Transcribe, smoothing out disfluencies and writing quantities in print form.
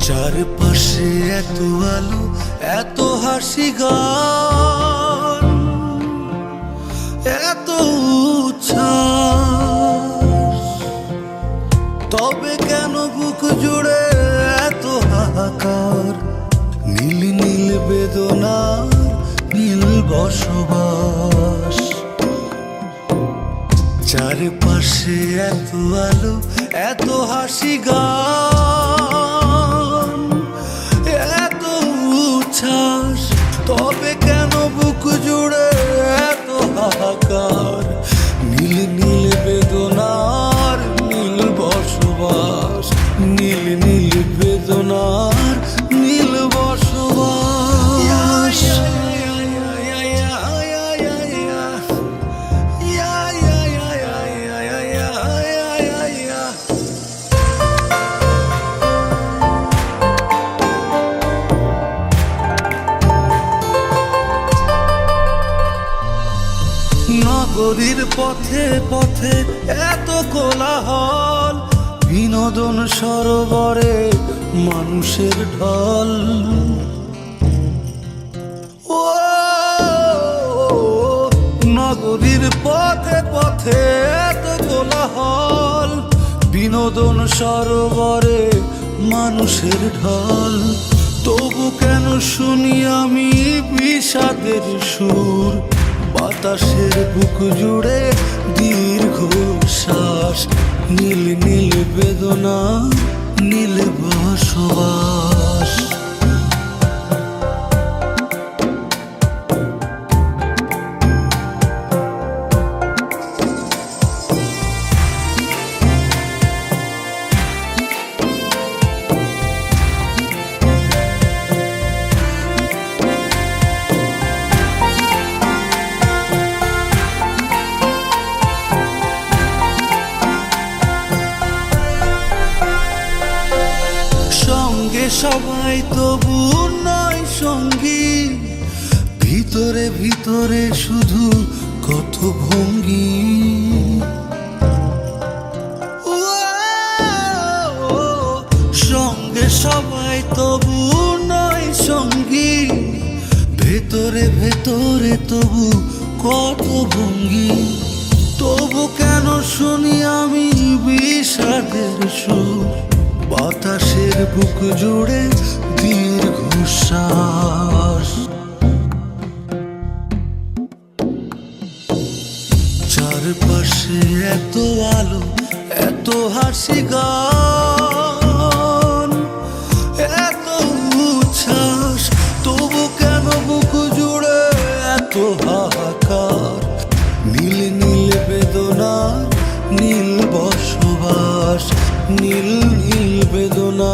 চারপাশে এত আলো, এত হাসি গান, এত উচ্ছ্বাস, তবে কেন বুক জুড়ে এত হাহাকার? নীল নীল বেদনার নীল বসবাস। চারপাশে এত আলো, এত হাসি গান, এত উচ্ছ্বাস, তবে কেন বুক জুড়ে এত হাহাকার? নীল নীল বেদনার নীল বসবাস, নীল নীল বেদনার নীল বসবাস। নগরীর পথে পথে এত কোলাহল, বিনোদন সরোবরে মানুষের ঢল। ও নগরীর পথে পথে এত কোলাহল, বিনোদন সরোবরে মানুষের ঢল। তবু কেন শুনি আমি বিষাদের সুর? বাতাসের বুক জুড়ে দীর্ঘশ্বাস, নীল নীল বেদনা নীল বসবাস। সবাই তবু নয় সঙ্গী, ভিতরে ভিতরে শুধু কত ভঙ্গি। সঙ্গে সবাই তবু নয় সঙ্গী, ভেতরে ভেতরে তবু কত ভঙ্গি। তবু কেন শুনি আমি বিষাদের সুর? বাতাসের বুক জুড়ে দীর্ঘশ্বাস। চারপাশে এত আলো, এত হাসি গান, এত উচ্ছ্বাস, তবু কেন বুক জুড়ে এত হাহাকার? নীল নীল বেদনার নীল বসবাস, নীল নীল বেদনা